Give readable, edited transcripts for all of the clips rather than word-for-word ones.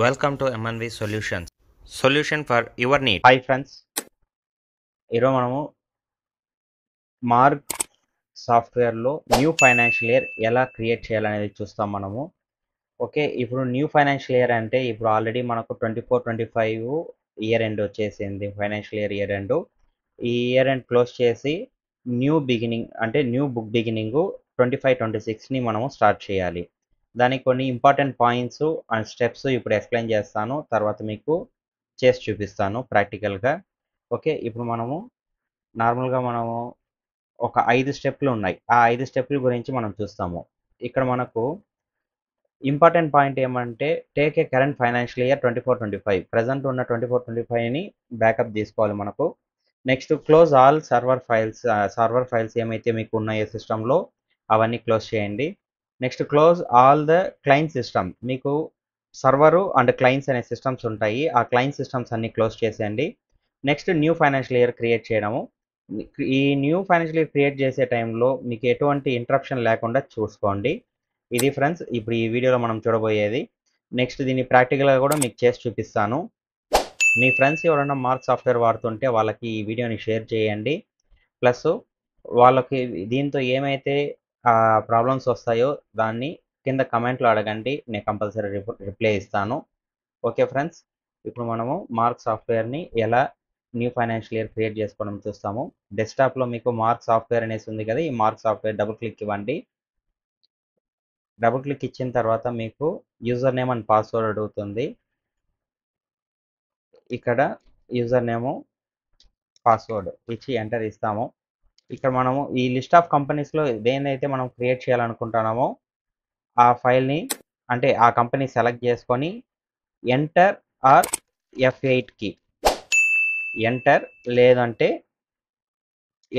Welcome to MNV Solutions. Solution for your need. Hi friends, ఈరోజు మనము mark సాఫ్ట్వేర్లో new financial year ఎలా create చేయాలనేది చూస్తాం మనము. ఓకే, ఇప్పుడు న్యూ ఫైనాన్షియల్ ఇయర్ అంటే ఇప్పుడు ఆల్రెడీ మనకు 24-25 ఇయర్ ఎండ్ వచ్చేసింది. Financial year end. ఈ ఇయర్ ఎండ్ క్లోజ్ చేసి న్యూ బిగినింగ్ అంటే న్యూ బుక్ బిగినింగ్ 25-26ని మనము స్టార్ట్ చేయాలి. దానికి కొన్ని ఇంపార్టెంట్ పాయింట్స్ అండ్ స్టెప్స్ ఇప్పుడు ఎక్స్ప్లెయిన్ చేస్తాను, తర్వాత మీకు చేసి చూపిస్తాను ప్రాక్టికల్గా. ఓకే, ఇప్పుడు మనము నార్మల్గా మనము ఒక 5 స్టెప్లు ఉన్నాయి. ఆ 5 స్టెప్ల గురించి మనం చూస్తాము. ఇక్కడ మనకు ఇంపార్టెంట్ పాయింట్ ఏమంటే take a current financial year 24-25. Present ఉన్న 24-25ని బ్యాకప్ తీసుకోవాలి మనకు. Next close all server files ఏమైతే మీకు ఉన్నాయో సిస్టంలో అవన్నీ క్లోజ్ చేయండి. Next close all the client system. మీకు సర్వరు అండ్ క్లయింట్స్ అనే సిస్టమ్స్ ఉంటాయి. ఆ క్లయింట్ సిస్టమ్స్ అన్ని క్లోజ్ చేసేయండి. Next new financial year create చేయడము. ఈ న్యూ ఫైనాన్షియల్ ఇయర్ క్రియేట్ చేసే టైంలో మీకు ఎటువంటి ఇంటరప్షన్ లేకుండా చూసుకోండి. ఇది ఫ్రెండ్స్ ఇప్పుడు ఈ వీడియోలో మనం చూడబోయేది. నెక్స్ట్ దీన్ని ప్రాక్టికల్గా కూడా మీకు చేసి చూపిస్తాను. మీ ఫ్రెండ్స్ ఎవరైనా మార్క్ సాఫ్ట్వేర్ వాడుతుంటే వాళ్ళకి ఈ వీడియోని షేర్ చేయండి. ప్లస్ వాళ్ళకి దీంతో ఏమైతే ప్రాబ్లమ్స్ వస్తాయో దాన్ని కింద కమెంట్లో అడగండి, నేను కంపల్సరీ రిప్లై ఇస్తాను. ఓకే ఫ్రెండ్స్, ఇప్పుడు మనము మార్క్ సాఫ్ట్వేర్ని ఎలా న్యూ ఫైనాన్షియల్ ఇయర్ క్రియేట్ చేసుకోవడం చూస్తాము. డెస్క్టాప్లో మీకు మార్క్ సాఫ్ట్వేర్ అనేసి ఉంది కదా, ఈ మార్క్ సాఫ్ట్వేర్ డబుల్ క్లిక్ ఇవ్వండి. డబుల్ క్లిక్ ఇచ్చిన తర్వాత మీకు యూజర్ నేమ్ అండ్ పాస్వర్డ్ అడుగుతుంది. ఇక్కడ యూజర్ నేము పాస్వర్డ్ ఇచ్చి ఎంటర్ ఇస్తాము. ఇక్కడ మనము ఈ లిస్ట్ ఆఫ్ కంపెనీస్లో దేనైతే మనం క్రియేట్ చేయాలనుకుంటున్నామో ఆ ఫైల్ని అంటే ఆ కంపెనీ సెలెక్ట్ చేసుకొని ఎంటర్ ఆర్ F8కి ఎంటర్ లేదంటే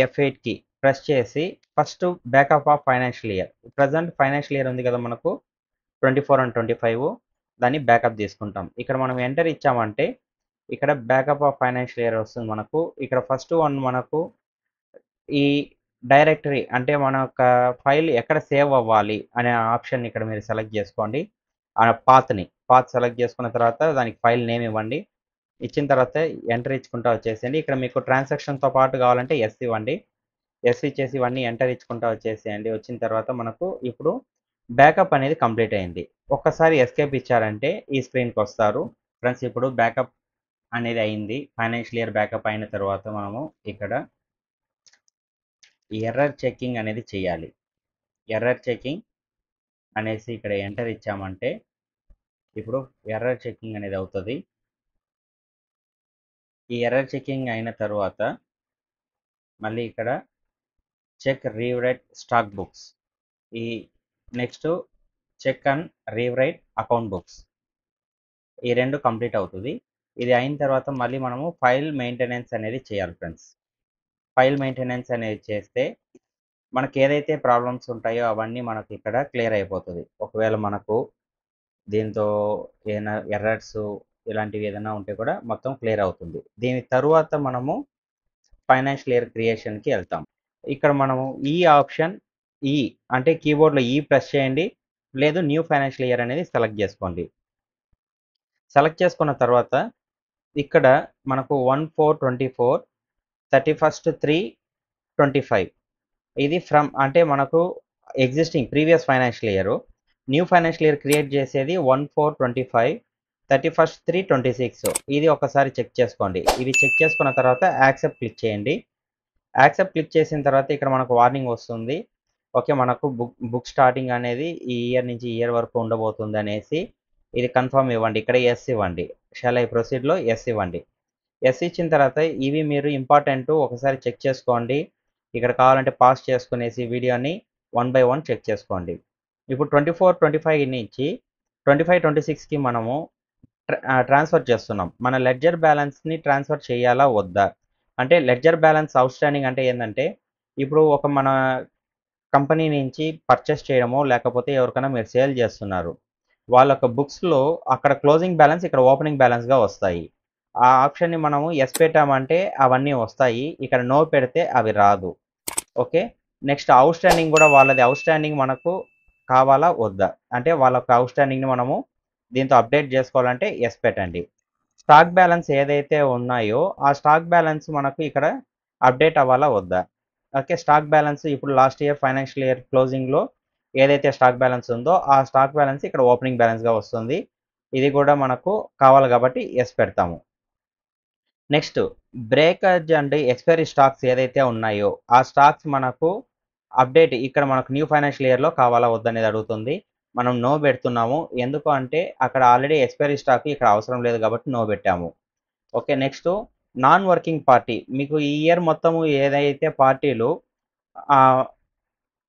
F8కి ప్రెస్ చేసి first backup of financial year. Present financial year ఉంది కదా మనకు 24 and 25, దాన్ని బ్యాకప్ తీసుకుంటాం. ఇక్కడ మనం ఎంటర్ ఇచ్చామంటే ఇక్కడ బ్యాకప్ ఆఫ్ ఫైనాన్షియల్ ఇయర్ వస్తుంది మనకు. ఇక్కడ ఫస్ట్ వన్ మనకు ఈ డైరెక్టరీ అంటే మన యొక్క ఫైల్ ఎక్కడ సేవ్ అవ్వాలి అనే ఆప్షన్ ఇక్కడ మీరు సెలెక్ట్ చేసుకోండి. ఆ పాత్ సెలెక్ట్ చేసుకున్న తర్వాత దానికి ఫైల్ నేమ్ ఇవ్వండి. ఇచ్చిన తర్వాత ఎంటర్ ఇచ్చుకుంటా వచ్చేసేయండి. ఇక్కడ మీకు ట్రాన్సాక్షన్తో పాటు కావాలంటే ఎస్ ఇవ్వండి. ఎస్ ఇచ్చేసి ఇవన్నీ ఎంటర్ ఇచ్చుకుంటా వచ్చేసేయండి. వచ్చిన తర్వాత మనకు ఇప్పుడు బ్యాకప్ అనేది కంప్లీట్ అయింది. ఒక్కసారి ఎస్కేప్ ఇచ్చారంటే ఈ స్క్రీన్కి వస్తారు. ఫ్రెండ్స్, ఇప్పుడు బ్యాకప్ అనేది అయింది. ఫైనాన్షియల్ ఇయర్ బ్యాకప్ అయిన తర్వాత మనము ఇక్కడ ఎర్రర్ చెకింగ్ అనేది చేయాలి. ఎర్రర్ చెకింగ్ అనేసి ఇక్కడ ఎంటర్ ఇచ్చామంటే ఇప్పుడు ఎర్రర్ చెకింగ్ అనేది అవుతుంది. ఈ ఎర్రర్ చెకింగ్ అయిన తర్వాత మళ్ళీ ఇక్కడ చెక్ రీరైట్ స్టాక్ బుక్స్, ఈ next check and rewrite account books, ఈ రెండు కంప్లీట్ అవుతుంది. ఇది అయిన తర్వాత మళ్ళీ మనము ఫైల్ మెయింటెనెన్స్ అనేది చేయాలి ఫ్రెండ్స్. ఫైల్ మెయింటెనెన్స్ అనేది చేస్తే మనకి ఏదైతే ప్రాబ్లమ్స్ ఉంటాయో అవన్నీ మనకు ఇక్కడ క్లియర్ అయిపోతుంది. ఒకవేళ మనకు దీంతో ఏదైనా ఎర్రర్స్ ఇలాంటివి ఏదైనా ఉంటే కూడా మొత్తం క్లియర్ అవుతుంది. దీని తరువాత మనము ఫైనాన్షియల్ ఇయర్ క్రియేషన్కి వెళ్తాం. ఇక్కడ మనము ఈ ఆప్షన్ ఈ అంటే కీబోర్డ్లో ఈ ప్రెస్ చేయండి, లేదు న్యూ ఫైనాన్షియల్ ఇయర్ అనేది సెలెక్ట్ చేసుకోండి. సెలెక్ట్ చేసుకున్న తర్వాత ఇక్కడ మనకు 1/4/24, 31/3/25 ఇది ఫ్రమ్ అంటే మనకు existing previous financial year. New financial year create చేసేది 1/4/25, 31/3/26. ఇది ఒకసారి చెక్ చేసుకోండి. ఇది చెక్ చేసుకున్న తర్వాత యాక్సెప్ట్ క్లిక్ చేయండి. యాక్సెప్ట్ క్లిక్ చేసిన తర్వాత ఇక్కడ మనకు వార్నింగ్ వస్తుంది. ఓకే, మనకు బుక్ స్టార్టింగ్ అనేది ఈ ఇయర్ నుంచి ఈ ఇయర్ వరకు ఉండబోతుంది అనేసి ఇది కన్ఫర్మ్ ఇవ్వండి. ఇక్కడ ఎస్ ఇవ్వండి. షాల్ ఐ ప్రొసీడ్లో ఎస్ ఇవ్వండి. ఎస్ ఇచ్చిన తర్వాత ఇవి మీరు ఇంపార్టెంట్ ఒకసారి చెక్ చేసుకోండి. ఇక్కడ కావాలంటే పాస్ చేసుకునేసి వీడియోని 1 by 1 చెక్ చేసుకోండి. ఇప్పుడు 24-25 నుంచి 25-26కి మనము ట్రాన్స్ఫర్ చేస్తున్నాం. మన లెడ్జర్ బ్యాలెన్స్ని ట్రాన్స్ఫర్ చేయాలా వద్దా అంటే లెడ్జర్ బ్యాలెన్స్ అవుట్ స్టాండింగ్ అంటే ఏంటంటే ఇప్పుడు ఒక మన కంపెనీ నుంచి పర్చేస్ చేయడమో లేకపోతే ఎవరికైనా మీరు సేల్ చేస్తున్నారు, వాళ్ళ యొక్క బుక్స్లో అక్కడ క్లోజింగ్ బ్యాలెన్స్ ఇక్కడ ఓపెనింగ్ బ్యాలెన్స్గా వస్తాయి. ఆ ఆప్షన్ని మనము ఎస్ పెట్టామంటే అవన్నీ వస్తాయి, ఇక్కడ నో పెడితే అవి రాదు. ఓకే, నెక్స్ట్ అవుట్ స్టాండింగ్ కూడా వాళ్ళది అవుట్ స్టాండింగ్ మనకు కావాలా వద్దా అంటే వాళ్ళ యొక్క అవుట్ స్టాండింగ్ని మనము దీంతో అప్డేట్ చేసుకోవాలంటే ఎస్ పెట్టండి. స్టాక్ బ్యాలెన్స్ ఏదైతే ఉన్నాయో ఆ స్టాక్ బ్యాలెన్స్ మనకు ఇక్కడ అప్డేట్ అవ్వాలా వద్దా? ఓకే. స్టాక్ బ్యాలెన్స్ ఇప్పుడు లాస్ట్ ఇయర్ ఫైనాన్షియల్ ఇయర్ క్లోజింగ్‌లో ఏదైతే స్టాక్ బ్యాలెన్స్ ఉందో ఆ స్టాక్ బ్యాలెన్స్ ఇక్కడ ఓపెనింగ్ బ్యాలెన్స్‌గా వస్తుంది. ఇది కూడా మనకు కావాలి కాబట్టి ఎస్ పెడతాము. Next breakage and expiry stocks ఏదైతే ఉన్నాయో ఆ స్టాక్స్ మనకు అప్డేట్ ఇక్కడ మనకు న్యూ ఫైనాన్షియల్ ఇయర్‌లో కావాలా వద్దా అనేది అడుగుతుంది. మనం నో పెడుతున్నాము. ఎందుకు అంటే అక్కడ ఆల్రెడీ ఎక్స్‌పైరీ స్టాక్ ఇక్కడ అవసరం లేదు కాబట్టి నో పెట్టాము. Okay. Next non working party. మీకు ఈ ఇయర్ మొత్తము ఏదైతే పార్టీలు ఆహ్,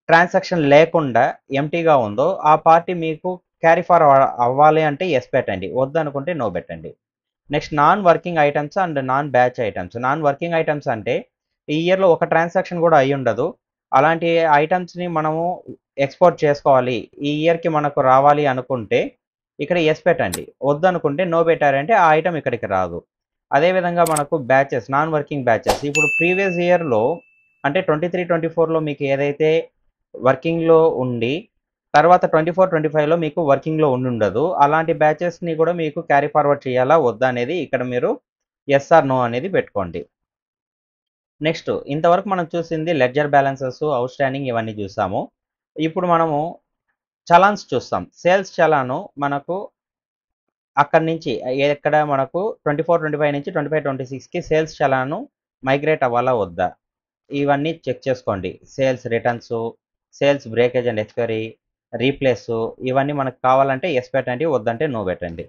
ట్రాన్సాక్షన్ లేకుండా ఎంప్టీగా ఉందో ఆ పార్టీ మీకు క్యారీ ఫార్వర్డ్ అవ్వాలి అంటే యెస్ పెట్టండి. వద్దనుకుంటే నో పెట్టండి. Next non working items and non batch items. Non working items అంటే ఈ ఇయర్‌లో ఒక ట్రాన్సాక్షన్ కూడా అయ్యుండదు. అలాంటి ఐటెమ్స్‌ని మనము ఎక్స్‌పోర్ట్ చేసుకోవాలి. ఈ ఇయర్‌కి మనకు రావాలి అనుకుంటే ఇక్కడ యెస్ పెట్టండి. వద్దనుకుంటే నో పెట్టారంటే ఆ ఐటెమ్ ఇక్కడికి రాదు. అదే విధంగా మనకు బ్యాచెస్, నాన్ వర్కింగ్ బ్యాచెస్. ఇప్పుడు ప్రీవియస్ ఇయర్‌లో అంటే 23, 24లో మీకు ఏదైతే వర్కింగ్‌లో ఉండి తర్వాత 24, 25లో మీకు వర్కింగ్‌లో ఉండుండదు. అలాంటి బ్యాచెస్‌ని కూడా మీకు క్యారీ ఫార్వర్డ్ చేయాలా? వద్దా? అనేది ఇక్కడ మీరు యెస్ ఆర్ నో అనేది పెట్టుకోండి. నెక్స్ట్ ఇంతవరకు మనం చూసింది లెడ్జర్ బ్యాలెన్సెస్, ఔట్‌స్టాండింగ్ ఇవన్నీ చూసాము. ఇప్పుడు మనము చలాన్స్ చూస్తాం. సేల్స్ చలాను మనకు అక్కడి నుంచి ఎక్కడ మనకు 24, 25 నుంచి 25, 26కి సేల్స్ చలాను మైగ్రేట్ అవ్వాలా? వద్దా? ఇవన్నీ చెక్ చేసుకోండి. Sales returns, sales breakage and expiry, replace ఇవన్నీ మనకు కావాలంటే యెస్ పెట్టండి. వద్దంటే నో పెట్టండి.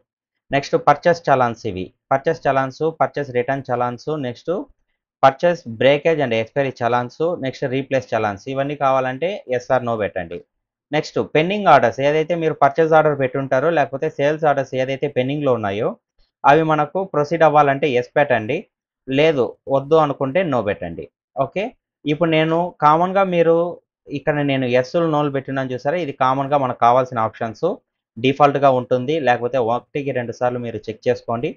నెక్స్ట్ పర్చేస్ చలాన్స్ ఇవి. Purchase challans, purchase return challans, next purchase breakage and expiry challans, next replace challans ఇవన్నీ కావాలంటే యెస్ ఆర్ నో పెట్టండి. నెక్స్ట్ పెండింగ్ ఆర్డర్స్ ఏదైతే మీరు పర్చేస్ ఆర్డర్ పెట్టుంటారో లేకపోతే సేల్స్ ఆర్డర్స్ ఏదైతే పెండింగ్‌లో ఉన్నాయో అవి మనకు ప్రొసీడ్ అవ్వాలంటే యెస్ పెట్టండి. లేదు వద్దు అనుకుంటే నో పెట్టండి. ఓకే. ఇప్పుడు నేను కామన్‌గా మీరు ఇక్కడ నేను యెస్‌లు, నోలు పెట్టినాను చూసారా? ఇది కామన్‌గా మనకు కావాల్సిన ఆప్షన్స్. డిఫాల్ట్‌గా ఉంటుంది. లేకపోతే 1కి 2 సార్లు మీరు చెక్ చేసుకోండి.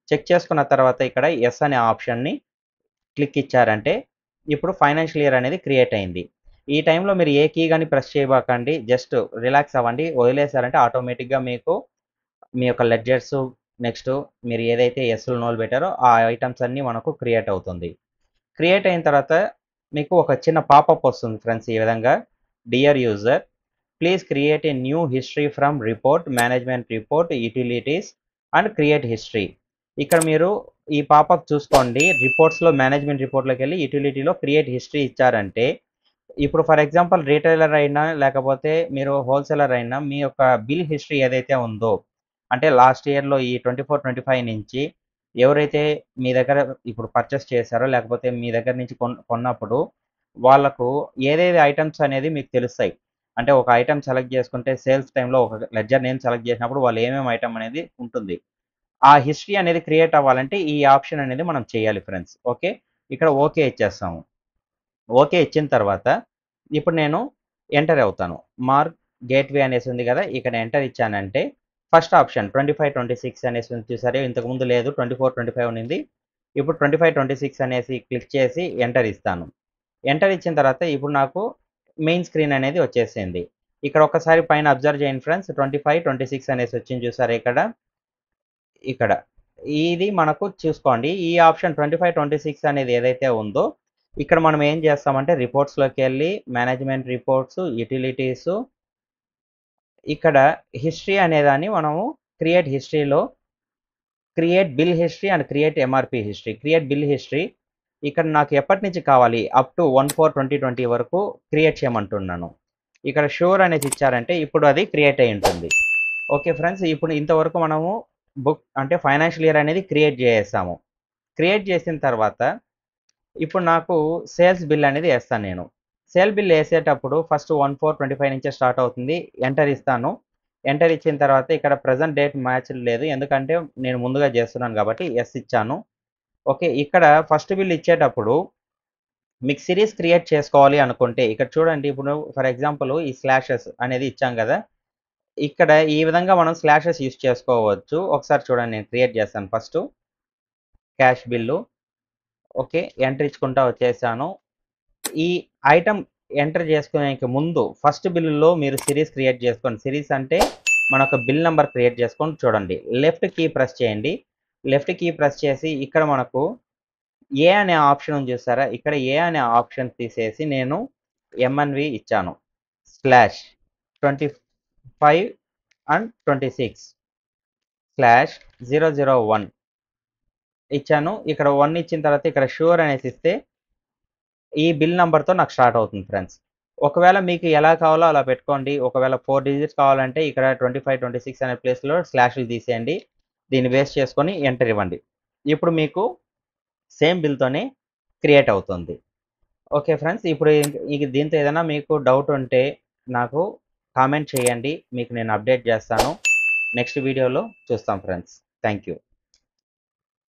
చెక్ చేసుకున్న తర్వాత ఇక్కడ యెస్ అనే ఆప్షన్‌ని క్లిక్ ఇచ్చారంటే ఇప్పుడు ఫైనాన్షియల్ ఇయర్ అనేది క్రియేట్ అయింది. ఈ టైంలో మీరు ఏ కీ గాని ప్రెస్ చేయబాకండి. జస్ట్ రిలాక్స్ అవ్వండి. వదిలేసారంటే ఆటోమేటిక్‌గా మీకు మీ యొక్క లెడ్జర్స్ నెక్స్ట్ మీరు ఏదైతే యెస్‌లు, నోలు పెట్టారో ఆ ఐటెమ్స్ అన్నీ మనకు క్రియేట్ అవుతుంది. క్రియేట్ అయిన తర్వాత మీకు ఒక చిన్న పాపప్ వస్తుంది ఫ్రెండ్స్ ఈ విధంగా. Dear user please create a new history from report, management report, utilities and create history. ఇక్కడ మీరు ఈ పాపప్ చూసుకోండి. రిపోర్ట్స్‌లో మేనేజ్మెంట్ రిపోర్ట్‌లోకెళ్ళి యుటిలిటీలో క్రియేట్ హిస్టరీ ఇచ్చారంటే ఇప్పుడు ఫర్ ఎగ్జాంపుల్ రిటైలర్ అయినా లేకపోతే మీరు హోల్‌సేలర్ అయినా మీ యొక్క బిల్ హిస్టరీ ఏదైతే ఉందో అంటే లాస్ట్ ఇయర్‌లో ఈ 24, 25 నుంచి ఎవరైతే మీ దగ్గర ఇప్పుడు పర్చేస్ చేశారో లేకపోతే మీ దగ్గర నుంచి కొన్నప్పుడు వాళ్ళకు ఏదేది ఐటెమ్స్ అనేది మీకు తెలుస్తాయి. అంటే ఒక ఐటెమ్ సెలెక్ట్ చేసుకుంటే సేల్స్ టైమ్‌లో ఒక లెడ్జర్ నేమ్ సెలెక్ట్ చేసినప్పుడు వాళ్ళు ఏమేమి ఐటెమ్ అనేది ఉంటుంది. ఆ హిస్టరీ అనేది క్రియేట్ అవ్వాలంటే ఈ ఆప్షన్ అనేది మనం చేయాలి ఫ్రెండ్స్. ఓకే. ఇక్కడ ఓకే ఇచ్చేస్తాము. ఓకే ఇచ్చిన తర్వాత ఇప్పుడు నేను ఎంటర్ అవుతాను. మార్క్ గేట్‌వే అనేసి ఉంది గదా! ఇక్కడ ఎంటర్ ఇచ్చానంటే ఫస్ట్ ఆప్షన్ 25, 26 అనేసి ఉంది చూసారా? ఇంతకుముందు లేదు 24, 25 ఉన్నింది. ఇప్పుడు 25, 26 అనేసి క్లిక్ చేసి ఎంటర్ ఇస్తాను. ఎంటర్ ఇచ్చిన తర్వాత ఇప్పుడు నాకు మెయిన్ స్క్రీన్ అనేది వచ్చేసింది. ఇక్కడ ఒక్కసారి పైన అబ్జర్వ్ చేయండి ఫ్రెండ్స్ 25, 26 అనేసి వచ్చింది చూసారా ఇక్కడ? ఇక్కడ. ఇది మనకు చూసుకోండి. ఈ ఆప్షన్ 25, 26 అనేది ఏదైతే ఉందో, ఇక్కడ మనం ఏం చేస్తామంటే రిపోర్ట్స్‌లోకెళ్ళి మేనేజ్మెంట్ రిపోర్ట్స్, యుటిలిటీసు ఇక్కడ హిస్టరీ అనేదాన్ని మనము క్రియేట్ హిస్టరీలో create bill history and create MRP history. Create bill history ఇక్కడ నాకు ఎప్పటి నుంచి కావాలి అప్ టు 1/4/2020 వరకు క్రియేట్ చేయమంటున్నాను. ఇక్కడ షూర్ అనేసి ఇచ్చారంటే ఇప్పుడు అది క్రియేట్ అయ్యి ఉంటుంది. Okay friends. ఇప్పుడు ఇంతవరకు మనము బుక్ అంటే ఫైనాన్షియల్ ఇయర్ అనేది క్రియేట్ చేసేసాము. క్రియేట్ చేసిన తర్వాత ఇప్పుడు నాకు సేల్స్ బిల్ అనేది ఏస్తాను నేను. సేల్ బిల్ ఏసేటప్పుడు ఫస్ట్ 1/4/25 నుంచే స్టార్ట్ అవుతుంది. ఎంటర్ ఇస్తాను. ఎంటర్ ఇచ్చిన తర్వాత ఇక్కడ ప్రెజెంట్ డేట్ మ్యాచ్ లేదు. ఎందుకంటే నేను ముందుగా చేస్తున్నాను కాబట్టి యెస్ ఇచ్చాను. ఓకే. ఇక్కడ ఫస్ట్ బిల్ ఇచ్చేటప్పుడు మీకు సిరీస్ క్రియేట్ చేసుకోవాలి అనుకుంటే ఇక్కడ చూడండి ఇప్పుడు ఫర్ ఎగ్జాంపుల్ ఈ స్లాషెస్ అనేది ఇచ్చాం గదా! ఇక్కడ ఈ విధంగా మనం స్లాషెస్ యూజ్ చేసుకోవచ్చు. ఒకసారి చూడండి నేను క్రియేట్ చేస్తాను first. Cash bill. Okay. Enter ఇచ్చుకుంటా వచ్చేసాను. ఈ ఐటెమ్ ఎంటర్ చేసుకునేకి ముందు ఫస్ట్ బిల్లులో మీరు సిరీస్ క్రియేట్ చేసుకోండి. సిరీస్ అంటే మన ఒక బిల్ నెంబర్ క్రియేట్ చేసుకొని చూడండి. లెఫ్ట్ కీ ప్రెస్ చేయండి. లెఫ్ట్ కీ ప్రెస్ చేసి ఇక్కడ మనకు ఏ అనే ఆప్షన్ ఉంది చూసారా? ఇక్కడ ఏ అనే ఆప్షన్ తీసేసి నేను ఎంఎన్వి ఇచ్చాను. స్లాష్ 25 అండ్ 26 స్లాష్ 001 ఇచ్చాను. ఇక్కడ 1 ఇచ్చిన తర్వాత ఇక్కడ ష్యూర్ అనేసి ఇస్తే ఈ బిల్ నంబర్‌తో నాకు స్టార్ట్ అవుతుంది ఫ్రెండ్స్. ఒకవేళ మీకు ఎలా కావాలో అలా పెట్టుకోండి. ఒకవేళ 4 డిజిట్స్ కావాలంటే ఇక్కడ 25, 26 అనే ప్లేస్‌లో స్లాష్‌లు తీసేయండి. దీన్ని బేస్ చేసుకొని ఎంటర్ ఇవ్వండి. ఇప్పుడు మీకు సేమ్ బిల్‌తోనే క్రియేట్ అవుతుంది. Okay friends. ఇప్పుడు దీంతో ఏదైనా మీకు డౌట్ ఉంటే నాకు కామెంట్ చేయండి. మీకు నేను అప్డేట్ చేస్తాను. నెక్స్ట్ వీడియోలో చూస్తాం ఫ్రెండ్స్. Thank you.